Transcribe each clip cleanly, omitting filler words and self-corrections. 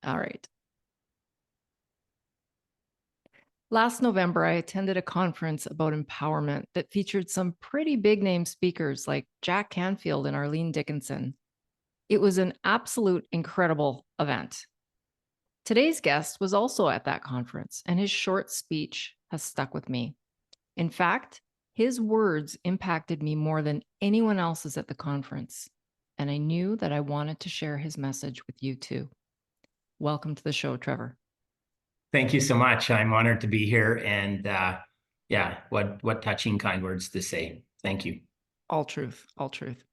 All right. Last November, I attended a conference about empowerment that featured some pretty big name speakers like Jack Canfield and Arlene Dickinson. It was an absolute incredible event. Today's guest was also at that conference, and his short speech has stuck with me. In fact, his words impacted me more than anyone else's at the conference, and I knew that I wanted to share his message with you too. Welcome to the show, Trevor. Thank you so much. I'm honored to be here. And yeah, what touching, kind words to say. Thank you. All truth, all truth.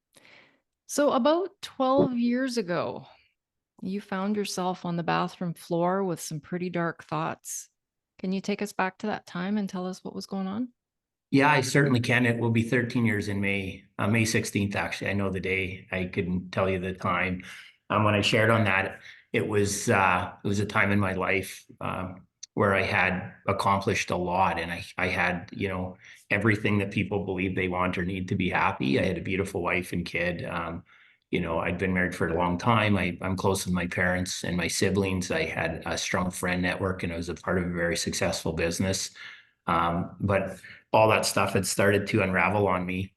So, about 12 years ago, you found yourself on the bathroom floor with some pretty dark thoughts. Can you take us back to that time and tell us what was going on? Yeah, I certainly can. It will be 13 years in May, May 16th, actually. I know the day. I couldn't tell you the time. When I shared on that, it was a time in my life where I had accomplished a lot, and I had, everything that people believe they want or need to be happy. I had a beautiful wife and kid. I'd been married for a long time. I'm close with my parents and my siblings. I had a strong friend network, and I was a part of a very successful business. But all that stuff had started to unravel on me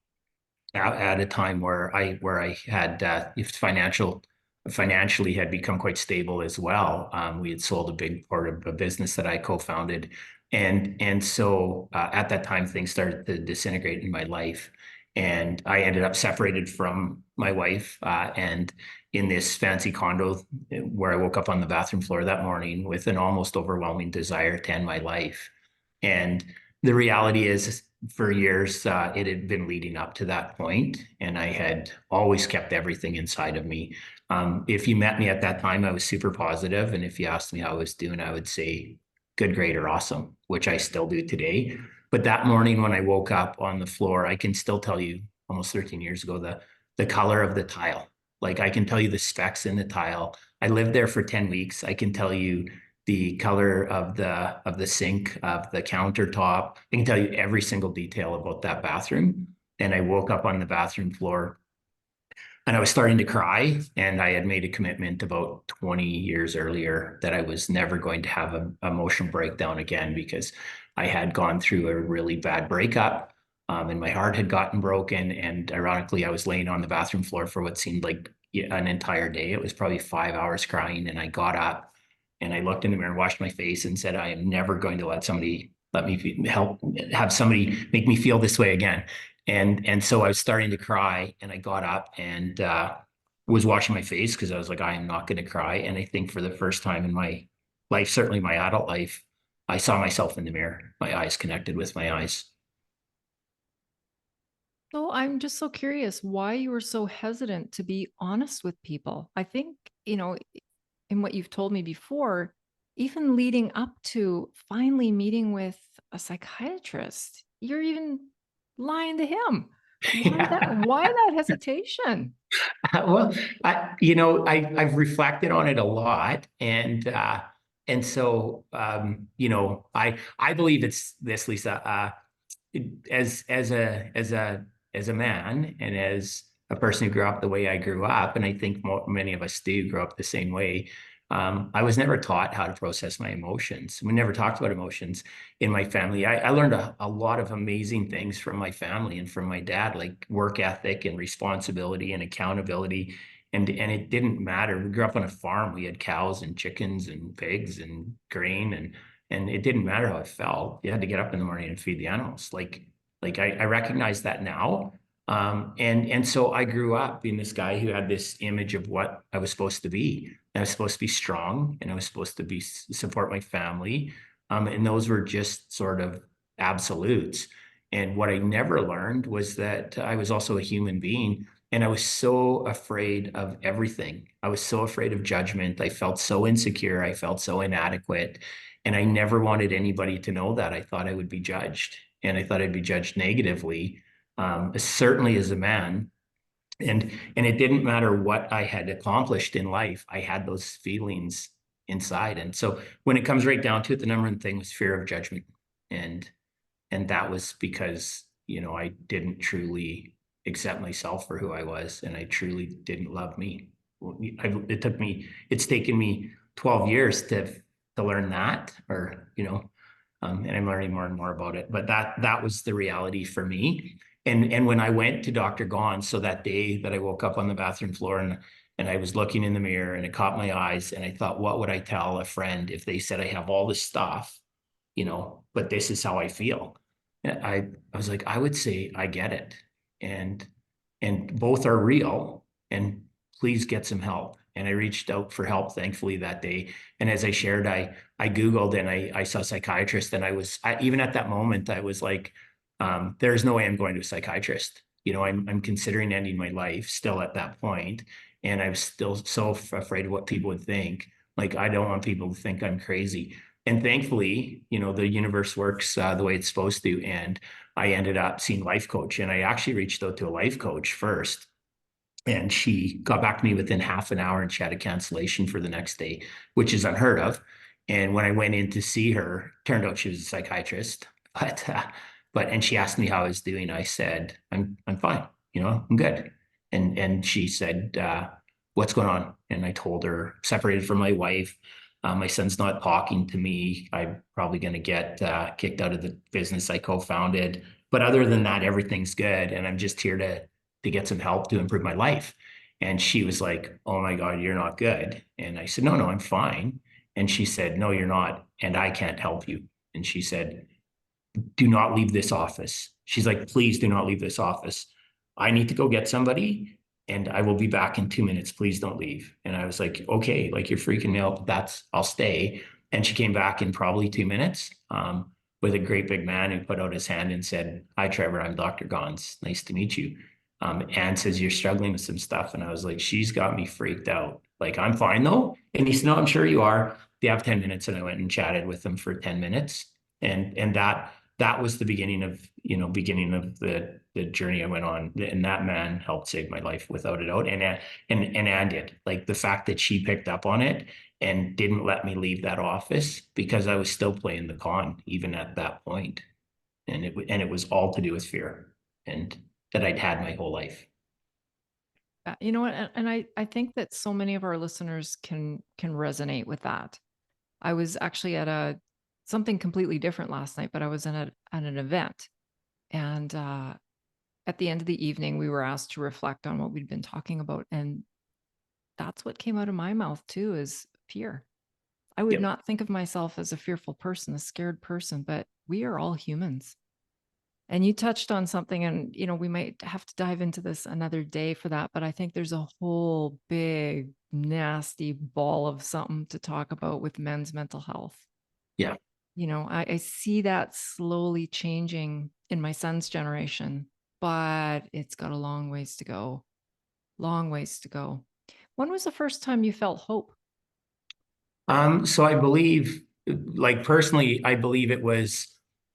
at a time where I had financially had become quite stable as well. We had sold a big part of a business that I co-founded, and so at that time things started to disintegrate in my life, and I ended up separated from my wife and in this fancy condo where I woke up on the bathroom floor that morning with an almost overwhelming desire to end my life. And the reality is, for years, it had been leading up to that point, and I had always kept everything inside of me. If you met me at that time, I was super positive, and if you asked me how I was doing, I would say good, great, or awesome, which I still do today. But that morning when I woke up on the floor, I can still tell you, almost 13 years ago, the color of the tile. Like, I can tell you the specs in the tile. I lived there for 10 weeks. I can tell you the color of the sink, of the countertop. I can tell you every single detail about that bathroom. And I woke up on the bathroom floor and I was starting to cry. And I had made a commitment about 20 years earlier that I was never going to have an emotional breakdown again, because I had gone through a really bad breakup. And my heart had gotten broken. And ironically, I was laying on the bathroom floor for what seemed like an entire day. It was probably 5 hours crying. And I got up and I looked in the mirror and washed my face and said, I am never going to let me have somebody make me feel this way again. And so I was starting to cry, and I got up and was washing my face because I was like, I am not going to cry. And I think for the first time in my life, certainly my adult life, I saw myself in the mirror. My eyes connected with my eyes. So, I'm just so curious why you were so hesitant to be honest with people. I think, in what you've told me before, even leading up to finally meeting with a psychiatrist, you're even lying to him. Why that? Yeah. Why that hesitation? Well, I've reflected on it a lot, and so I believe it's this, Lisa. As a man and as a person who grew up the way I grew up, and I think many of us do grow up the same way. I was never taught how to process my emotions. We never talked about emotions in my family. I learned a lot of amazing things from my family and from my dad, like work ethic and responsibility and accountability. And it didn't matter. We grew up on a farm. We had cows and chickens and pigs and grain, and it didn't matter how I felt. You had to get up in the morning and feed the animals. Like I recognize that now. And so I grew up being this guy who had this image of what I was supposed to be. I was supposed to be strong, and I was supposed to be support my family. And those were just sort of absolutes. And what I never learned was that I was also a human being. And I was so afraid of everything. I was so afraid of judgment. I felt so insecure. I felt so inadequate. And I never wanted anybody to know that. I thought I would be judged, and I thought I'd be judged negatively, certainly as a man. And it didn't matter what I had accomplished in life. I had those feelings inside. And so when it comes right down to it, the number one thing was fear of judgment. And and that was because, I didn't truly accept myself for who I was, and I truly didn't love me. It's taken me 12 years to learn that, or, and I'm learning more and more about it. But that was the reality for me. And when I went to Dr. Gone, so that day that I woke up on the bathroom floor and I was looking in the mirror and it caught my eyes and I thought, what would I tell a friend if they said I have all this stuff, but this is how I feel? I was like, I would say I get it. And both are real, and please get some help. And I reached out for help, thankfully, that day. And as I shared, I Googled and I saw a psychiatrist. And even at that moment, I was like, there's no way I'm going to a psychiatrist. I'm considering ending my life still at that point, and I'm still so afraid of what people would think. Like, I don't want people to think I'm crazy. And thankfully, the universe works the way it's supposed to. And I ended up seeing a life coach, and I actually reached out to a life coach first, and she got back to me within half an hour, and she had a cancellation for the next day, which is unheard of. And when I went in to see her, turned out she was a psychiatrist. And she asked me how I was doing. I said, I'm fine, I'm good. And she said, what's going on? And I told her, separated from my wife. My son's not talking to me. I'm probably going to get kicked out of the business I co-founded. But other than that, everything's good. And I'm just here to get some help to improve my life. And she was like, oh my God, you're not good. And I said, no, I'm fine. And she said, no, you're not. And I can't help you. And she said, do not leave this office. She's like, please do not leave this office. I need to go get somebody and I will be back in 2 minutes. Please don't leave. And I was like, okay, like you're freaking me out. I'll stay. And she came back in probably 2 minutes with a great big man who put out his hand and said, hi, Trevor, I'm Dr. Gons. Nice to meet you. Anne says, you're struggling with some stuff. And I was like, she's got me freaked out. Like, I'm fine though. And he said, no, I'm sure you are. They have 10 minutes. And I went and chatted with them for 10 minutes. And that was the beginning of the journey I went on. And that man helped save my life without a doubt. And Anne did. Like, the fact that she picked up on it and didn't let me leave that office because I was still playing the con even at that point. And it was all to do with fear and that I'd had my whole life. You know what? And I think that so many of our listeners can resonate with that. I was actually at something completely different last night, but I was at an event, and at the end of the evening, we were asked to reflect on what we'd been talking about, and that's what came out of my mouth too, is fear. I would Yep. not think of myself as a fearful person, a scared person, but we are all humans. And you touched on something, and we might have to dive into this another day for that, but I think there's a whole big nasty ball of something to talk about with men's mental health. Yeah. I see that slowly changing in my son's generation, but it's got a long ways to go. Long ways to go. When was the first time you felt hope? So I believe, like personally, I believe it was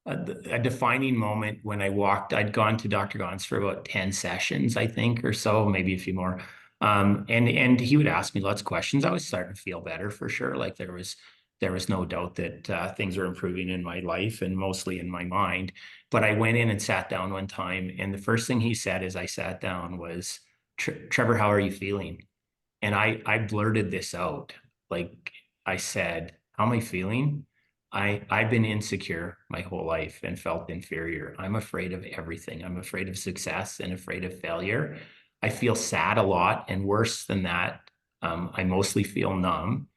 a defining moment when I'd gone to Dr. Gons for about 10 sessions, I think, or so, maybe a few more. And he would ask me lots of questions. I was starting to feel better for sure. Like, there was no doubt that things were improving in my life and mostly in my mind. But I went in and sat down one time, and the first thing he said as I sat down was, Trevor, how are you feeling? And I blurted this out. Like, I said, how am I feeling? I've been insecure my whole life and felt inferior. I'm afraid of everything. I'm afraid of success and afraid of failure. I feel sad a lot, and worse than that, I mostly feel numb,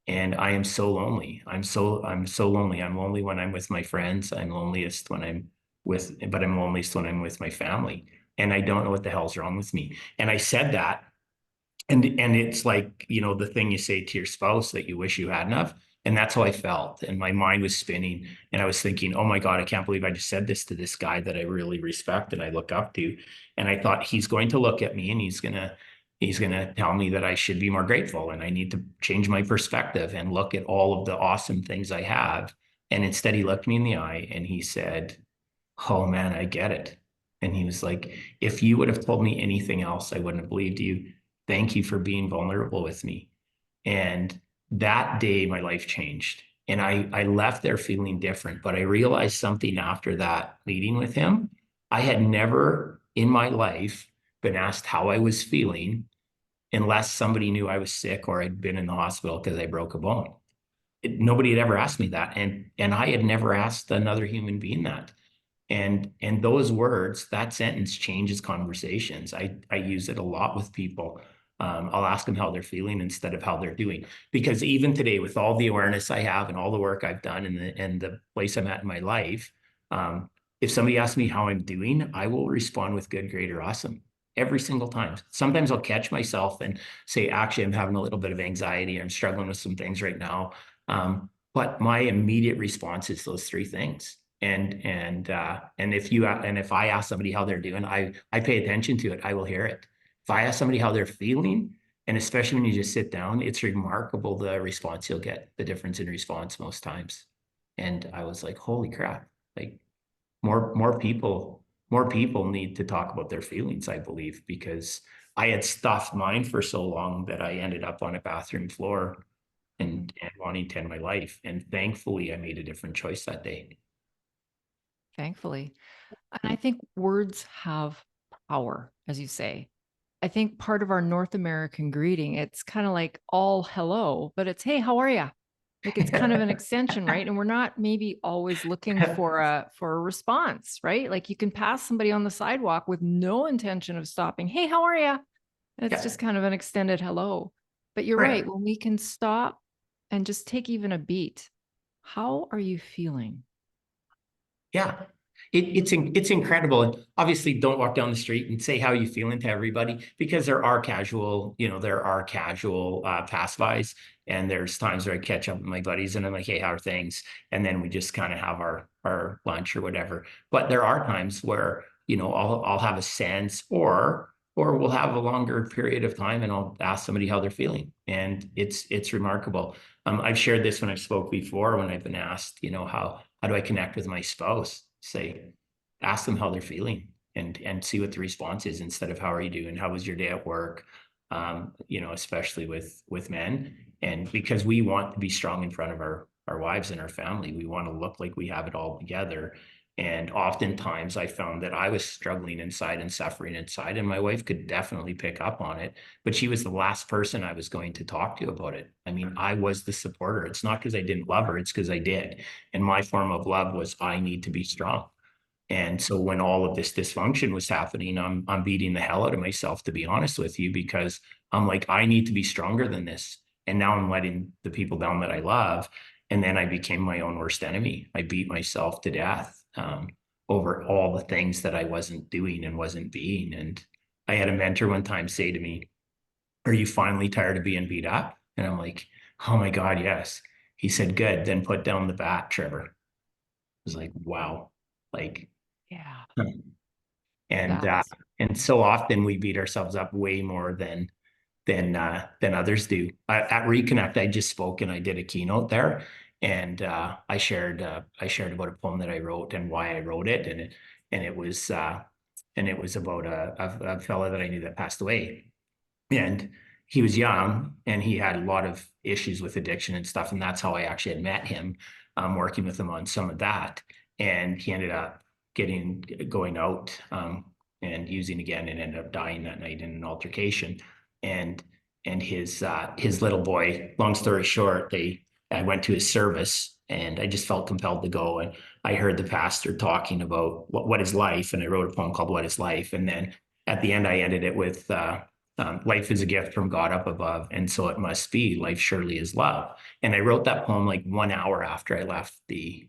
and I am so lonely. I'm so lonely. I'm lonely when I'm with my friends. I'm loneliest when I'm loneliest when I'm with my family. And I don't know what the hell's wrong with me. And I said that, and it's like, the thing you say to your spouse that you wish you hadn't have. And that's how I felt. And my mind was spinning. And I was thinking, oh my God, I can't believe I just said this to this guy that I really respect and I look up to. And I thought, he's going to look at me and he's gonna tell me that I should be more grateful and I need to change my perspective and look at all of the awesome things I have. And instead he looked me in the eye and he said, oh man, I get it. And he was like, if you would have told me anything else, I wouldn't have believed you. Thank you for being vulnerable with me. And that day, my life changed. And I left there feeling different, but I realized something after that meeting with him. I had never in my life been asked how I was feeling unless somebody knew I was sick or I'd been in the hospital because I broke a bone. Nobody had ever asked me that. And I had never asked another human being that. And those words, that sentence changes conversations. I use it a lot with people. I'll ask them how they're feeling instead of how they're doing. Because even today, with all the awareness I have and all the work I've done and the place I'm at in my life, um, if somebody asks me how I'm doing, I will respond with good, great, or awesome every single time. Sometimes I'll catch myself and say, actually, I'm having a little bit of anxiety. I'm struggling with some things right now. But my immediate response is those three things. And if I ask somebody how they're doing, I pay attention to it. I will hear it. If I ask somebody how they're feeling, and especially when you just sit down, it's remarkable the response you'll get, the difference in response most times. And I was like, holy crap, like more people need to talk about their feelings, I believe, because I had stuffed mine for so long that I ended up on a bathroom floor and wanting to end my life. And thankfully I made a different choice that day. Thankfully. And I think words have power, as you say. I think part of our North American greeting, it's kind of like all hello, but it's hey, how are you? Like it's kind of an extension, right? And we're not maybe always looking for a response, right? Like you can pass somebody on the sidewalk with no intention of stopping. Hey, how are you? And it's Yeah, just kind of an extended hello. But you're right. right. When we can stop and just take even a beat, how are you feeling? Yeah. It's incredible. And obviously don't walk down the street and say how you feeling to everybody because there are casual pass-bys. And there's times where I catch up with my buddies and I'm like, hey, how are things? And then we just kind of have our lunch or whatever. But there are times where, I'll have a sense or we'll have a longer period of time and I'll ask somebody how they're feeling. And it's remarkable. I've shared this when I spoke before, when I've been asked, how do I connect with my spouse? Say, ask them how they're feeling and see what the response is instead of how are you doing? How was your day at work? Especially with men. And because we want to be strong in front of our wives and our family, we want to look like we have it all together. And oftentimes I found that I was struggling inside and suffering inside, and my wife could definitely pick up on it, but she was the last person I was going to talk to about it. I mean, I was the supporter. It's not because I didn't love her, it's because I did. And my form of love was I need to be strong. And so when all of this dysfunction was happening, I'm beating the hell out of myself, to be honest with you, because I'm like, I need to be stronger than this. And now I'm letting the people down that I love. And then I became my own worst enemy. I beat myself to death over all the things that I wasn't doing and wasn't being. And I had a mentor one time say to me, are you finally tired of being beat up? And I'm like, oh my God, yes. He said, good, then put down the bat, Trevor. I was like, wow. Like, Yeah, and uh, that's and so often we beat ourselves up way more than others do. At Reconnect, I just spoke and I did a keynote there, and I shared about a poem that I wrote and why I wrote it, and it was about a fellow that I knew that passed away, and he was young and he had a lot of issues with addiction and stuff. And that's how I actually had met him, working with him on some of that. And he ended up going out and using again and ended up dying that night in an altercation. And his little boy, long story short, I went to his service and I just felt compelled to go. And I heard the pastor talking about what is life. And I wrote a poem called What is Life? And then at the end, I ended it with life is a gift from God up above, and so it must be. Life surely is love. And I wrote that poem like 1 hour after I left the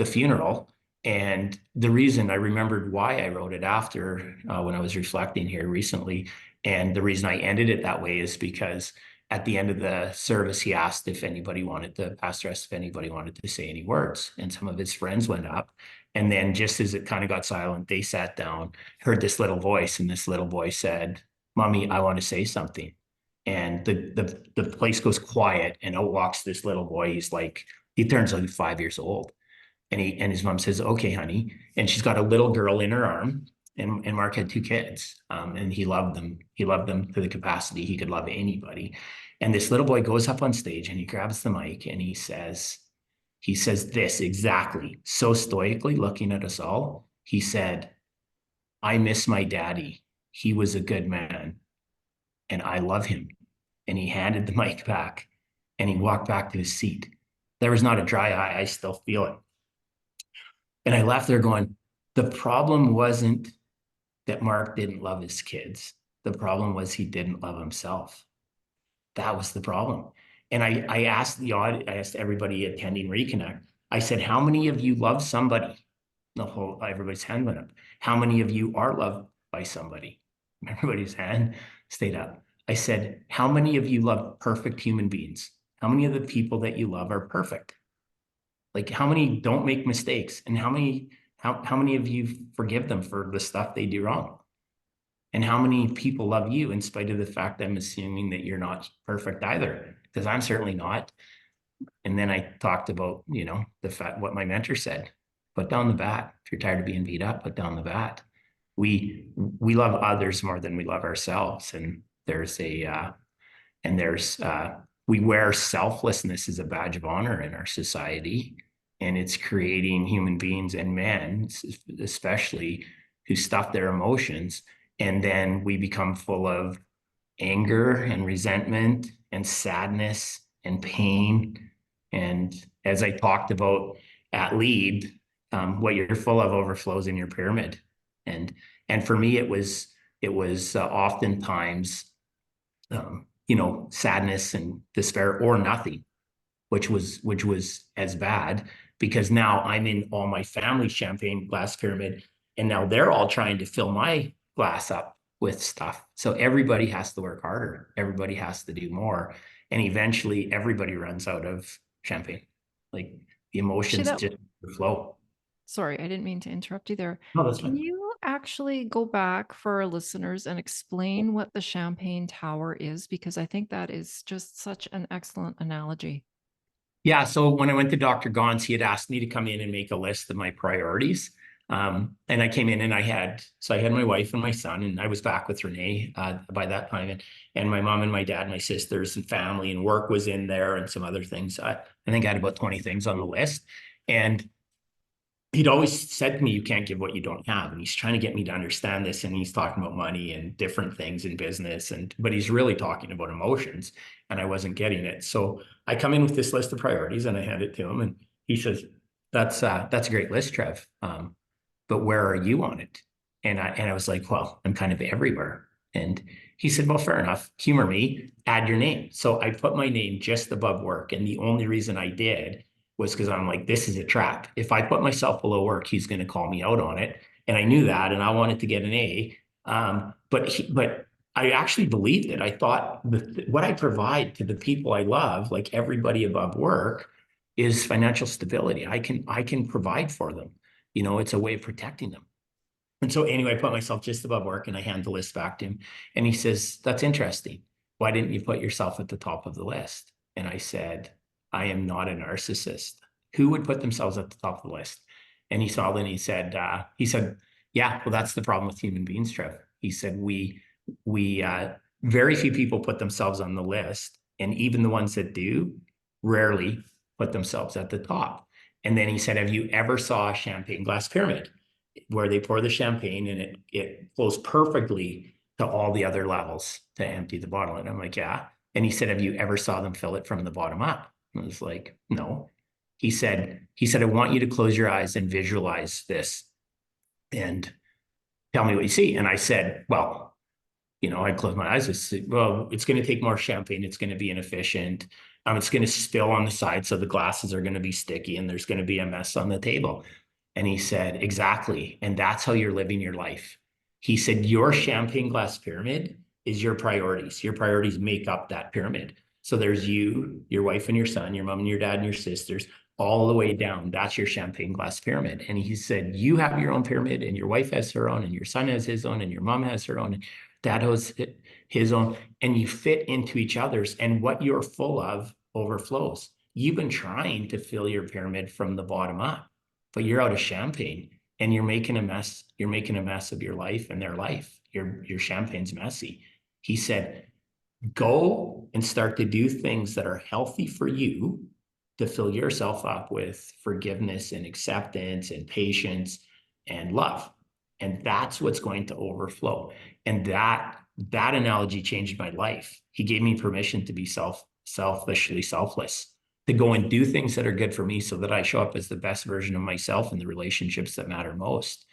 funeral. And the reason I remembered why I wrote it after when I was reflecting here recently, and the reason I ended it that way is because at the end of the service, the pastor asked if anybody wanted to say any words, and some of his friends went up. And then just as it kind of got silent, they sat down, heard this little voice, and this little voice said, Mommy, I want to say something. And the place goes quiet, and out walks this little boy. He turns like 5 years old. And his mom says, okay, honey. And she's got a little girl in her arm. And Mark had two kids. And he loved them. He loved them to the capacity he could love anybody. And this little boy goes up on stage and he grabs the mic and he says this exactly, so stoically looking at us all. He said, I miss my daddy. He was a good man. and I love him. And he handed the mic back and he walked back to his seat. There was not a dry eye. I still feel it. And I left there going, the problem wasn't that Mark didn't love his kids. The problem was he didn't love himself. That was the problem. And I asked I asked everybody attending Reconnect, I said, how many of you love somebody? Everybody's hand went up. How many of you are loved by somebody? Everybody's hand stayed up. I said, how many of you love perfect human beings? How many of the people that you love are perfect? Like how many don't make mistakes? And how many of you forgive them for the stuff they do wrong? And how many people love you in spite of the fact I'm assuming that you're not perfect either? Because I'm certainly not. And then I talked about, the fact what my mentor said. Put down the bat. If you're tired of being beat up, put down the bat. We love others more than we love ourselves. And we wear selflessness as a badge of honor in our society. And it's creating human beings and men, especially, who stuff their emotions. And then we become full of anger and resentment and sadness and pain. And as I talked about at Lead, what you're full of overflows in your pyramid. And for me, it was oftentimes sadness and despair or nothing, which was as bad, because now I'm in all my family's champagne glass pyramid, and now they're all trying to fill my glass up with stuff. So everybody has to work harder. Everybody has to do more. And eventually everybody runs out of champagne. Like the Actually, emotions that just flow. sorry, I didn't mean to interrupt you there. No, that's Can fine. you actually go back for our listeners and explain what the Champagne Tower is? Because I think that is just such an excellent analogy. Yeah. So when I went to Dr. Gons, he had asked me to come in and make a list of my priorities. And I came in and I had my wife and my son, and I was back with Renee by that time, and my mom and my dad, my sisters and family, and work was in there and some other things. I think I had about 20 things on the list. And he'd always said to me, you can't give what you don't have. And he's trying to get me to understand this. And he's talking about money and different things in business. But he's really talking about emotions. And I wasn't getting it. So I come in with this list of priorities and I hand it to him. And he says, that's a great list, Trev. But where are you on it? And I was like, well, I'm kind of everywhere. And he said, well, fair enough. Humor me, add your name. So I put my name just above work. And the only reason I did was because I'm like, this is a trap. If I put myself below work, he's going to call me out on it. And I knew that, and I wanted to get an A. But I actually believed it. I thought what I provide to the people I love, like everybody above work, is financial stability. I can provide for them. It's a way of protecting them. And so anyway, I put myself just above work and I hand the list back to him. And he says, that's interesting. Why didn't you put yourself at the top of the list? And I said, I am not a narcissist. Who would put themselves at the top of the list? And he saw it and he said, yeah, well, that's the problem with human beings, Trev. He said, we very few people put themselves on the list. And even the ones that do rarely put themselves at the top. And then he said, have you ever saw a champagne glass pyramid where they pour the champagne and it flows perfectly to all the other levels to empty the bottle? And I'm like, yeah. And he said, have you ever saw them fill it from the bottom up? And I was like, no. He said, I want you to close your eyes and visualize this and tell me what you see. And I said, well, I close my eyes and say, well, it's going to take more champagne. It's going to be inefficient. It's going to spill on the side. So the glasses are going to be sticky and there's going to be a mess on the table. And he said, exactly. And that's how you're living your life. He said, your champagne glass pyramid is your priorities. Your priorities make up that pyramid. So there's you, your wife and your son, your mom and your dad and your sisters, all the way down. That's your champagne glass pyramid. And he said, you have your own pyramid and your wife has her own and your son has his own and your mom has her own. And dad has his own, and you fit into each other's, and what you're full of overflows. You've been trying to fill your pyramid from the bottom up, but you're out of champagne and you're making a mess. You're making a mess of your life and their life. Your champagne's messy. He said, go and start to do things that are healthy for you to fill yourself up with forgiveness and acceptance and patience and love. And that's what's going to overflow. And that analogy changed my life. He gave me permission to be selfishly selfless, to go and do things that are good for me so that I show up as the best version of myself in the relationships that matter most.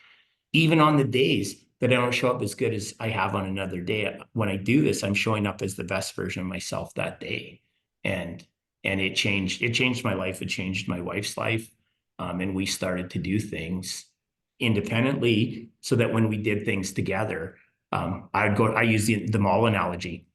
Even on the days that I don't show up as good as I have on another day, when I do this, I'm showing up as the best version of myself that day. And it changed my life. It changed my wife's life. And we started to do things independently so that when we did things together, I use the mall analogy.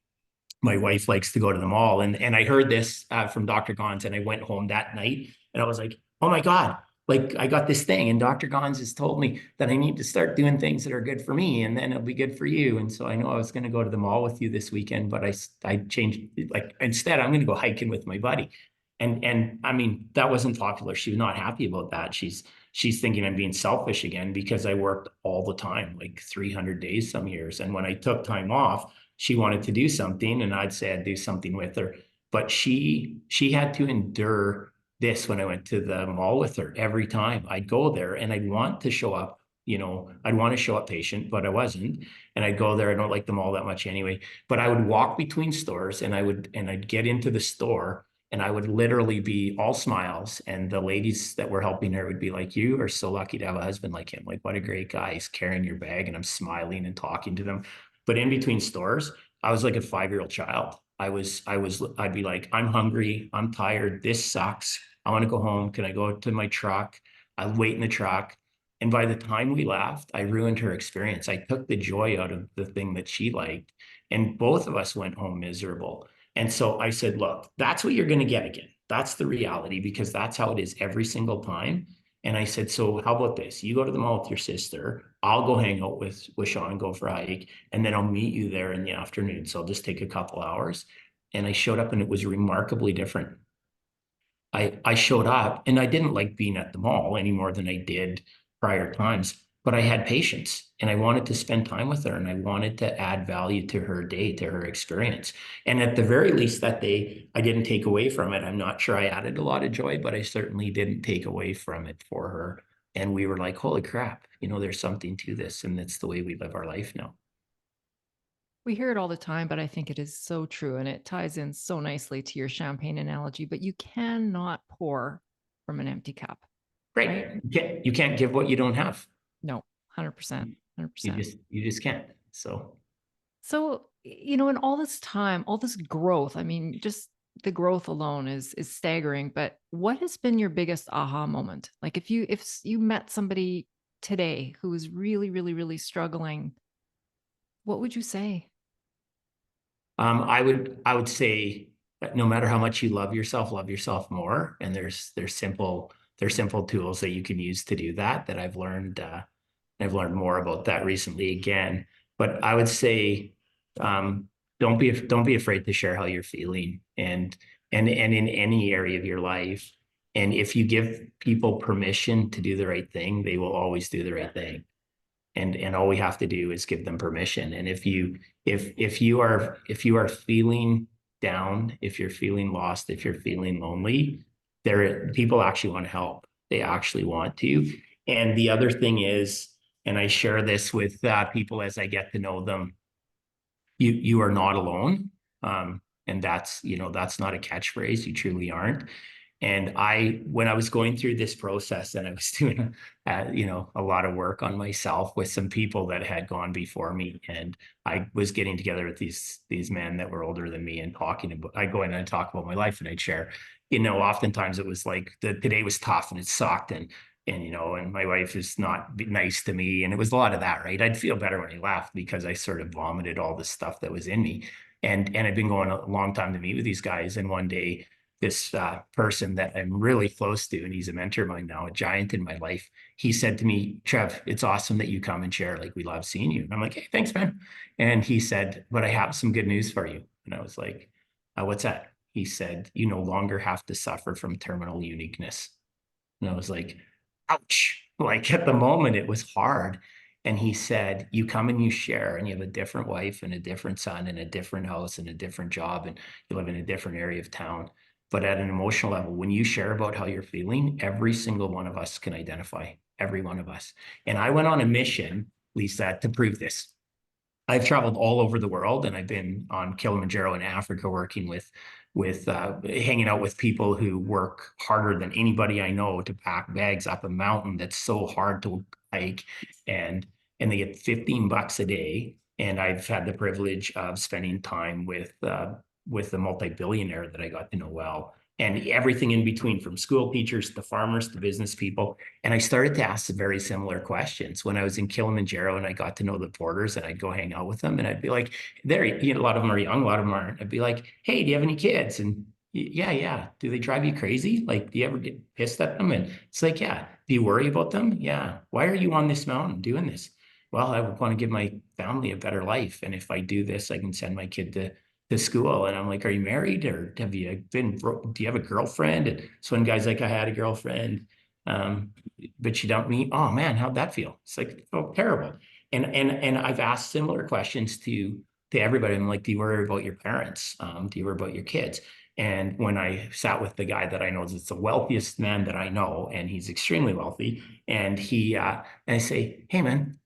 My wife likes to go to the mall. And I heard this from Dr. Gons, and I went home that night and I was like, oh my God, like I got this thing. And Dr. Gons has told me that I need to start doing things that are good for me, and then it'll be good for you. And so I know I was going to go to the mall with you this weekend, but I changed, like, instead I'm going to go hiking with my buddy. And I mean, that wasn't popular. She was not happy about that. She's thinking I'm being selfish again because I worked all the time, like 300 days some years. And when I took time off, she wanted to do something, and I'd say I'd do something with her. But she had to endure this when I went to the mall with her. Every time I'd go there and I'd want to show up, I'd want to show up patient, but I wasn't. And I'd go there. I don't like the mall that much anyway, but I would walk between stores, and I'd get into the store, and I would literally be all smiles. And the ladies that were helping her would be like, you are so lucky to have a husband like him. Like, what a great guy. He's carrying your bag. And I'm smiling and talking to them. But in between stores, I was like a 5-year-old child. I'd be like, I'm hungry. I'm tired. This sucks. I want to go home. Can I go to my truck? I'll wait in the truck. And by the time we left, I ruined her experience. I took the joy out of the thing that she liked. And both of us went home miserable. And so I said, look, that's what you're going to get again. That's the reality, because that's how it is every single time. And I said, so how about this? You go to the mall with your sister. I'll go hang out with Sean, go for a hike, and then I'll meet you there in the afternoon. So I'll just take a couple hours. And I showed up, and it was remarkably different. I showed up, and I didn't like being at the mall any more than I did prior times, but I had patience, and I wanted to spend time with her, and I wanted to add value to her day, to her experience. And at the very least that day, I didn't take away from it. I'm not sure I added a lot of joy, but I certainly didn't take away from it for her. And we were like, holy crap, there's something to this, and it's the way we live our life now. We hear it all the time, but I think it is so true. And it ties in so nicely to your champagne analogy. But you cannot pour from an empty cup, right? Right. You can't give what you don't have. No, 100%. You 100%. just can't. So So, in all this time, all this growth, I mean, just the growth alone is staggering. But what has been your biggest aha moment? Like if you met somebody today who is really, really, really struggling, what would you say? I would say that no matter how much you love yourself more. And there's simple tools that you can use to do that. That I've learned more about that recently again. But I would say, um, don't be afraid to share how you're feeling, and in any area of your life. And if you give people permission to do the right thing, they will always do the right thing. And all we have to do is give them permission. And if you are feeling down, if you're feeling lost, if you're feeling lonely, there people actually want to help. They actually want to. And the other thing is, and I share this with people as I get to know them, you are not alone. And that's not a catchphrase. You truly aren't. And when I was going through this process, and I was doing, a lot of work on myself with some people that had gone before me, and I was getting together with these men that were older than me and talking about. I go in and talk about my life, and I'd share. Oftentimes it was like the day was tough and it sucked, and my wife is not nice to me, and it was a lot of that, right? I'd feel better when I left because I sort of vomited all the stuff that was in me, and I'd been going a long time to meet with these guys, and one day this person that I'm really close to, and he's a mentor of mine now, a giant in my life. He said to me, Trev, it's awesome that you come and share. Like, we love seeing you. And I'm like, hey, thanks, man. And he said, but I have some good news for you. And I was like, what's that? He said, you no longer have to suffer from terminal uniqueness. And I was like, ouch. Like, at the moment, it was hard. And he said, you come and you share, and you have a different wife and a different son and a different house and a different job, and you live in a different area of town. But at an emotional level, when you share about how you're feeling, every single one of us can identify, every one of us. And I went on a mission, Lisa, to prove this. I've traveled all over the world, and I've been on Kilimanjaro in Africa working with hanging out with people who work harder than anybody I know to pack bags up a mountain that's so hard to hike, and they get $15 a day. And I've had the privilege of spending time with the multi-billionaire that I got to know well, and everything in between, from school teachers to farmers to business people. And I started to ask some very similar questions when I was in Kilimanjaro, and I got to know the porters, and I'd go hang out with them, and I'd be like, there, you know, a lot of them are young, a lot of them aren't. I'd be like, hey, do you have any kids? And yeah, yeah. Do they drive you crazy? Like, do you ever get pissed at them? And it's like, yeah. Do you worry about them? Yeah. Why are you on this mountain doing this? Well, I want to give my family a better life. And if I do this, I can send my kid to school. And I'm like, are you married, or have you been, do you have a girlfriend? And so one guy's like, I had a girlfriend. Um, but she dumped me. Oh man, how'd that feel? It's like, oh, terrible. And I've asked similar questions to everybody. I'm like, do you worry about your parents? Do you worry about your kids? And when I sat with the guy that I know is the wealthiest man that I know, and he's extremely wealthy, and and I say, hey man,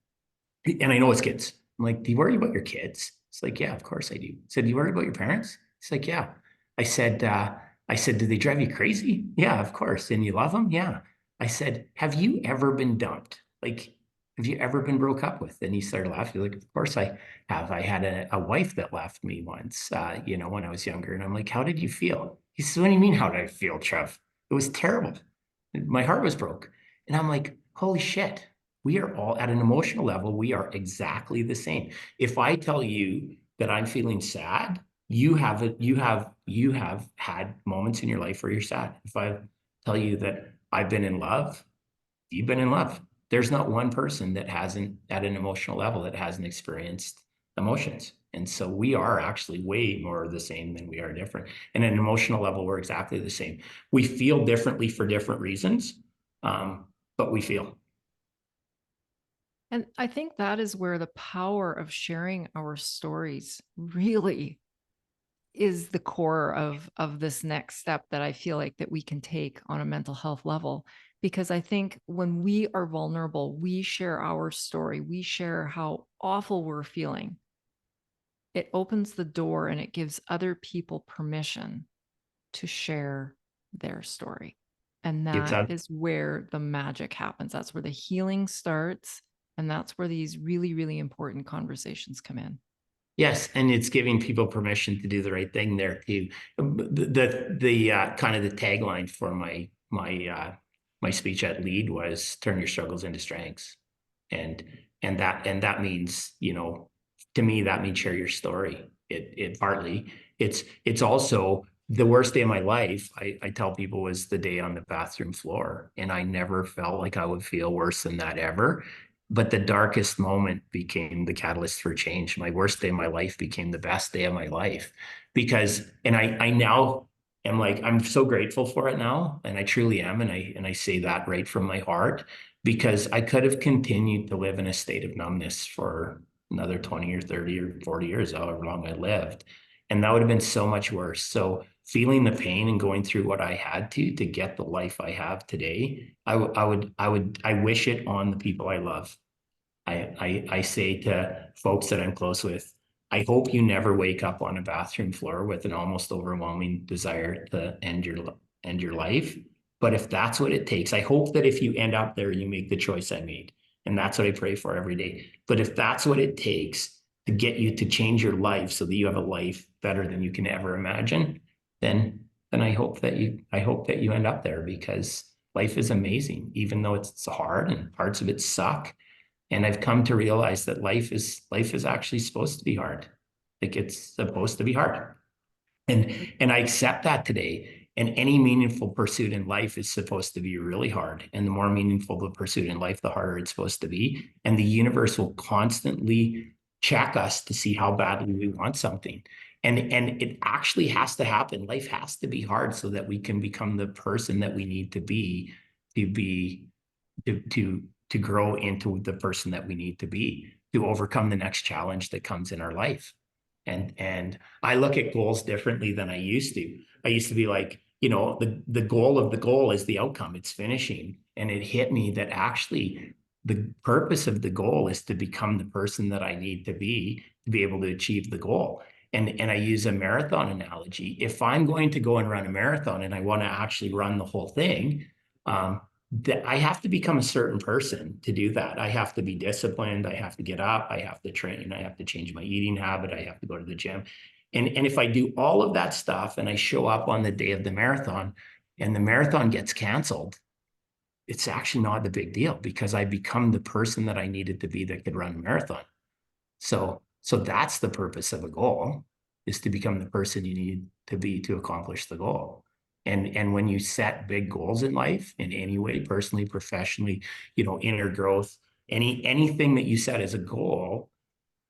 and I know his kids. I'm like, do you worry about your kids? It's like, yeah, of course I do. I said, do you worry about your parents? He's like, yeah. I said, uh, I said, do they drive you crazy? Yeah, of course. And you love them? Yeah. I said, have you ever been dumped? Like, have you ever been broke up with? And he started laughing. Like, of course I have. I had a wife that left me once, when I was younger. And I'm like, how did you feel? He says, what do you mean, how did I feel, Trev? It was terrible. My heart was broke. And I'm like, holy shit. We are all at an emotional level. We are exactly the same. If I tell you that I'm feeling sad, you have had moments in your life where you're sad. If I tell you that I've been in love, you've been in love. There's not one person that hasn't, at an emotional level, that hasn't experienced emotions. And so we are actually way more the same than we are different. And at an emotional level, we're exactly the same. We feel differently for different reasons, but we feel. And I think that is where the power of sharing our stories really is the core of this next step that I feel like that we can take on a mental health level. Because I think when we are vulnerable, we share our story, we share how awful we're feeling. It opens the door and it gives other people permission to share their story. And It's that is where the magic happens. That's where the healing starts. And that's where these really, really important conversations come in. Yes, and it's giving people permission to do the right thing there too. The kind of the tagline for my speech at Lead was turn your struggles into strengths. And that means, to me, that means share your story. It partly it's also the worst day of my life. I tell people was the day on the bathroom floor, and I never felt like I would feel worse than that ever. But the darkest moment became the catalyst for change. My worst day of my life became the best day of my life because, and I now am like, I'm so grateful for it now. And I truly am. And I say that right from my heart because I could have continued to live in a state of numbness for another 20 or 30 or 40 years, however long I lived. And that would have been so much worse. So feeling the pain and going through what I had to get the life I have today, I wish it on the people I love. I say to folks that I'm close with, I hope you never wake up on a bathroom floor with an almost overwhelming desire to end your life. But if that's what it takes, I hope that if you end up there, you make the choice I made. And that's what I pray for every day. But if that's what it takes to get you to change your life so that you have a life better than you can ever imagine, then I hope that you end up there because life is amazing, even though it's hard and parts of it suck. And I've come to realize that life is actually supposed to be hard. Like it's supposed to be hard. And I accept that today. And any meaningful pursuit in life is supposed to be really hard. And the more meaningful the pursuit in life, the harder it's supposed to be. And the universe will constantly check us to see how badly we want something. And it actually has to happen. Life has to be hard so that we can become the person that we need to be to grow into the person that we need to be to overcome the next challenge that comes in our life. And I look at goals differently than I used to. I used to be like, the goal of the goal is the outcome, it's finishing. And it hit me that actually the purpose of the goal is to become the person that I need to be able to achieve the goal. And I use a marathon analogy. If I'm going to go and run a marathon and I want to actually run the whole thing, that I have to become a certain person to do that. I have to be disciplined. I have to get up. I have to train. I have to change my eating habit. I have to go to the gym. And if I do all of that stuff and I show up on the day of the marathon and the marathon gets canceled, it's actually not a big deal because I become the person that I needed to be that could run a marathon. So that's the purpose of a goal, is to become the person you need to be to accomplish the goal. And when you set big goals in life in any way, personally, professionally, inner growth, anything that you set as a goal,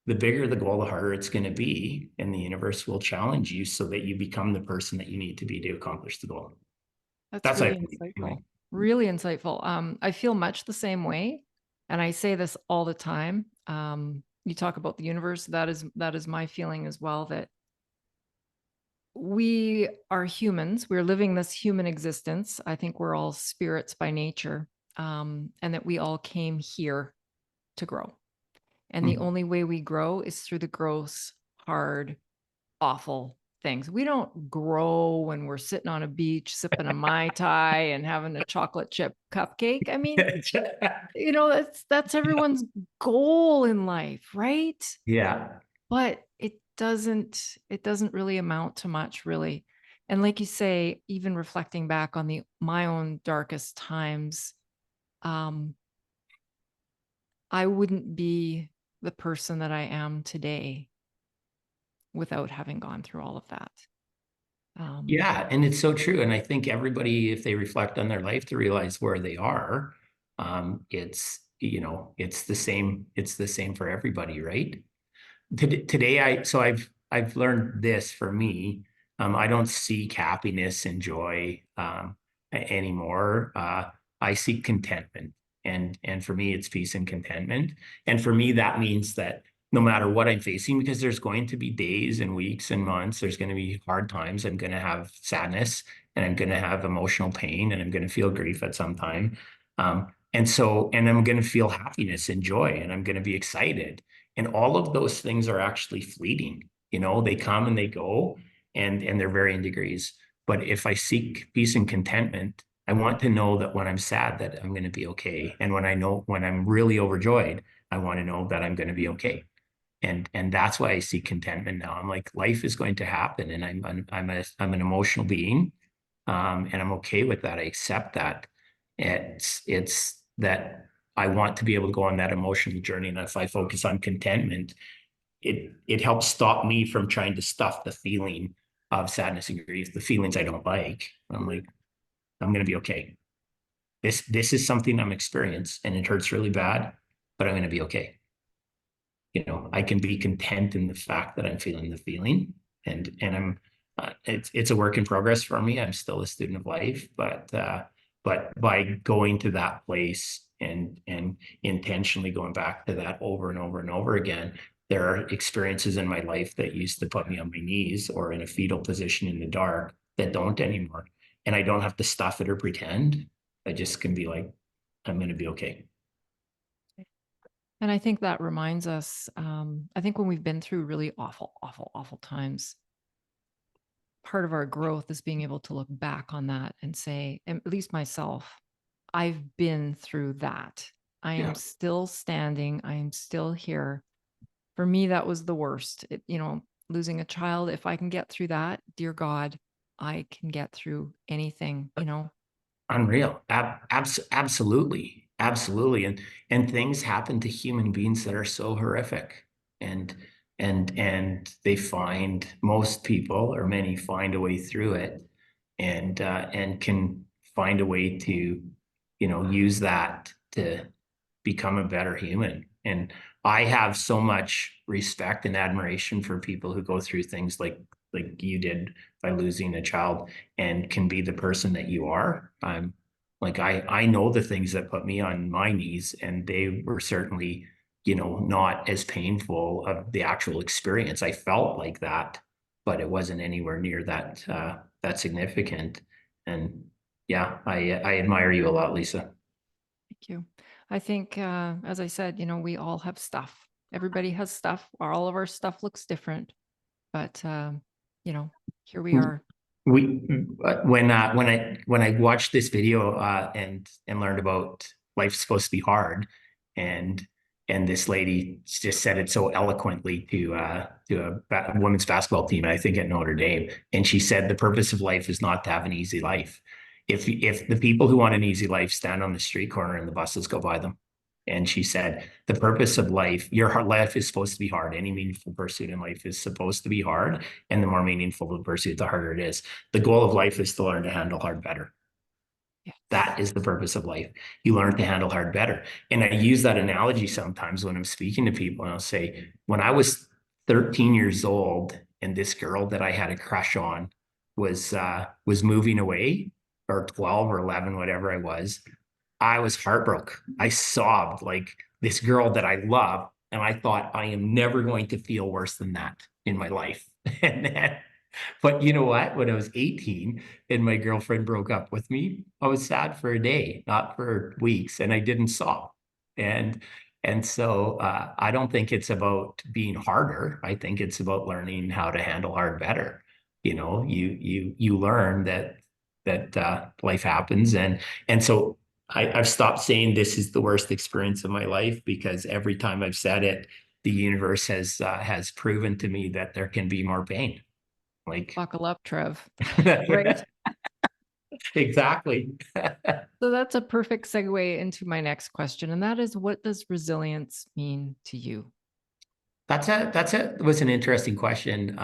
the bigger the goal, the harder it's going to be. And the universe will challenge you so that you become the person that you need to be to accomplish the goal. That's That's how I really believe insightful. anyway. Really insightful. I feel much the same way, and I say this all the time. You talk about the universe. That is my feeling as well. That we are humans. We're living this human existence. I think we're all spirits by nature, and that we all came here to grow. And the Mhm. only way we grow is through the gross, hard, awful things. We don't grow when we're sitting on a beach sipping a Mai Tai and having a chocolate chip cupcake. I mean, that's everyone's goal in life, right? Yeah. But it doesn't really amount to much, really. And like you say, even reflecting back on the my own darkest times, um, I wouldn't be the person that I am today without having gone through all of that. Um, Yeah, and it's so true. And I think everybody, if they reflect on their life to realize where they are, it's the same for everybody, right? Today I've learned this for me. I don't seek happiness and joy anymore. I seek contentment, and for me it's peace and contentment. And for me that means that no matter what I'm facing, because there's going to be days and weeks and months, there's going to be hard times. I'm going to have sadness and I'm going to have emotional pain and I'm going to feel grief at some time. And I'm going to feel happiness and joy and I'm going to be excited. And all of those things are actually fleeting. They come and they go, and they're varying degrees. But if I seek peace and contentment, I want to know that when I'm sad, that I'm going to be okay. And when I'm really overjoyed, I want to know that I'm going to be okay. And that's why I seek contentment now. I'm like, life is going to happen, and I'm an emotional being, and I'm okay with that. I accept that. It's that I want to be able to go on that emotional journey, and if I focus on contentment, it helps stop me from trying to stuff the feeling of sadness and grief, the feelings I don't like. I'm like, I'm going to be okay. This is something I'm experiencing, and it hurts really bad, but I'm going to be okay. I can be content in the fact that I'm feeling the feeling, and I'm it's a work in progress for me. I'm still a student of life, but by going to that place and intentionally going back to that over and over and over again, there are experiences in my life that used to put me on my knees or in a fetal position in the dark that don't anymore, and I don't have to stuff it or pretend. I just can be like, I'm going to be okay. And I think that reminds us, I think when we've been through really awful, awful, awful times, part of our growth is being able to look back on that and say, and at least myself, I've been through that. I am Yeah. still standing. I am still here. For me, that was the worst. Losing a child, if I can get through that, dear God, I can get through anything. Unreal. Absolutely. Absolutely. And things happen to human beings that are so horrific. And and they find most people or many find a way through it and can find a way to, use that to become a better human. And I have so much respect and admiration for people who go through things like you did by losing a child and can be the person that you are. I'm like I know the things that put me on my knees, and they were certainly, not as painful of the actual experience. I felt like that, but it wasn't anywhere near that significant. And yeah, I admire you a lot, Lisa. Thank you. I think, as I said, we all have stuff. Everybody has stuff. All of our stuff looks different, but you know, here we are. We when I watched this video and learned about life's supposed to be hard, and this lady just said it so eloquently to a women's basketball team, I think at Notre Dame, and she said the purpose of life is not to have an easy life. If the people who want an easy life stand on the street corner and the buses go by them, and she said the purpose of life, your life is supposed to be hard. Any meaningful pursuit in life is supposed to be hard, and the more meaningful the pursuit, the harder it is. The goal of life is to learn to handle hard better. Yes. That is the purpose of life. You learn to handle hard better. And I use that analogy sometimes when I'm speaking to people, and I'll say, when I was 13 years old and this girl that I had a crush on was moving away, or 12 or 11, whatever I was heartbroken. I sobbed like this girl that I love. And I thought, I am never going to feel worse than that in my life. And then, but you know what? When I was 18 and my girlfriend broke up with me, I was sad for a day, not for weeks, and I didn't sob. And so I don't think it's about being harder. I think it's about learning how to handle hard better. You learn that life happens, and so I've stopped saying this is the worst experience of my life, because every time I've said it, the universe has proven to me that there can be more pain. Like, Buckle up, Trev. Right. yeah, exactly. So that's a perfect segue into my next question. And that is, what does resilience mean to you? That's was an interesting question.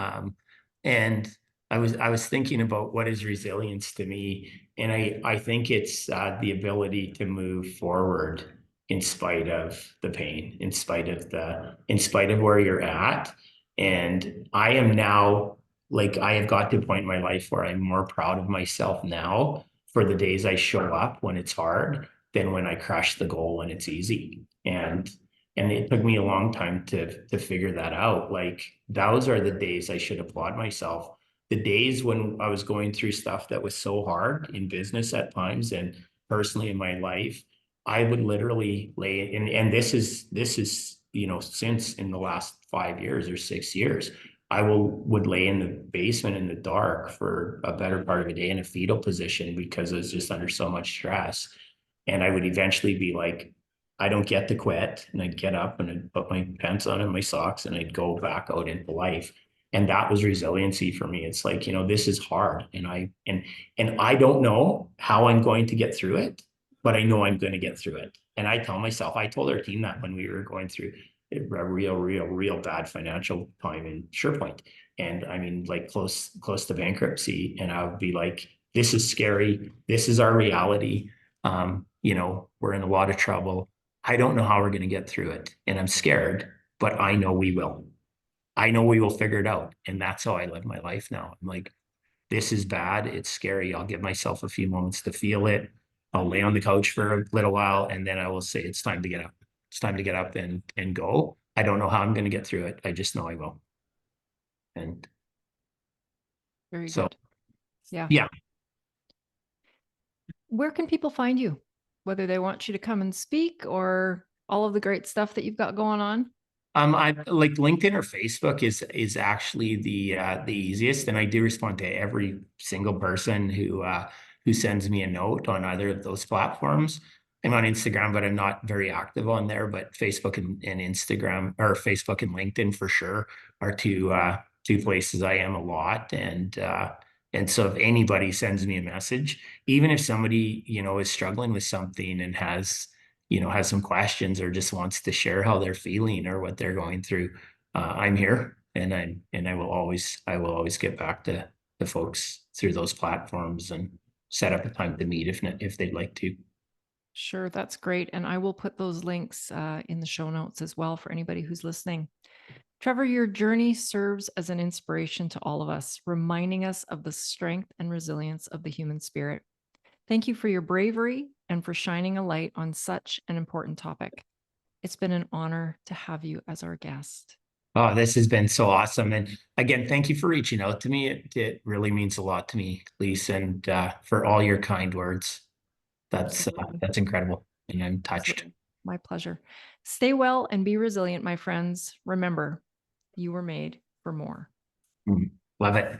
And I was thinking about what is resilience to me, and I think it's the ability to move forward in spite of the pain, in spite of where you're at. And I am now, like, I have got to a point in my life where I'm more proud of myself now for the days I show up when it's hard than when I crush the goal when it's easy. And it took me a long time to figure that out. Like, those are the days I should applaud myself. The days when I was going through stuff that was so hard in business at times and personally in my life, I would literally lay in, and this is, since in the last 5 years or 6 years, I would lay in the basement in the dark for a better part of a day in a fetal position because I was just under so much stress. And I would eventually be like, I don't get to quit. And I'd get up and I'd put my pants on and my socks and I'd go back out into life. And that was resiliency for me. It's like, this is hard. And I don't know how I'm going to get through it, but I know I'm going to get through it. And I tell myself, I told our team that when we were going through a real bad financial time in SharePoint. And I mean, like close to bankruptcy. And I would be like, this is scary. This is our reality. We're in a lot of trouble. I don't know how we're going to get through it. And I'm scared, but I know we will. I know we will figure it out. And that's how I live my life now. I'm like, this is bad. It's scary. I'll give myself a few moments to feel it. I'll lay on the couch for a little while, and then I will say, it's time to get up. It's time to get up and go. I don't know how I'm going to get through it. I just know I will. And Very so, good. Yeah. yeah. Where can people find you? Whether they want you to come and speak or all of the great stuff that you've got going on? I like LinkedIn or Facebook is actually the easiest, and I do respond to every single person who sends me a note on either of those platforms. I'm on Instagram, but I'm not very active on there. But Facebook and Instagram, or Facebook and LinkedIn for sure, are two places I am a lot. And so if anybody sends me a message, even if somebody is struggling with something and has some questions or just wants to share how they're feeling or what they're going through, I'm here, and I will always get back to the folks through those platforms and set up a time to meet if they'd like to. Sure, that's great. And I will put those links in the show notes as well for anybody who's listening. Trevor, your journey serves as an inspiration to all of us, reminding us of the strength and resilience of the human spirit. Thank you for your bravery and for shining a light on such an important topic. It's been an honor to have you as our guest. Oh, this has been so awesome. And again, thank you for reaching out to me. It really means a lot to me, Lisa, and for all your kind words. That's Absolutely. that's incredible. And I'm touched. Absolutely. My pleasure. Stay well and be resilient, my friends. Remember, you were made for more. Love it.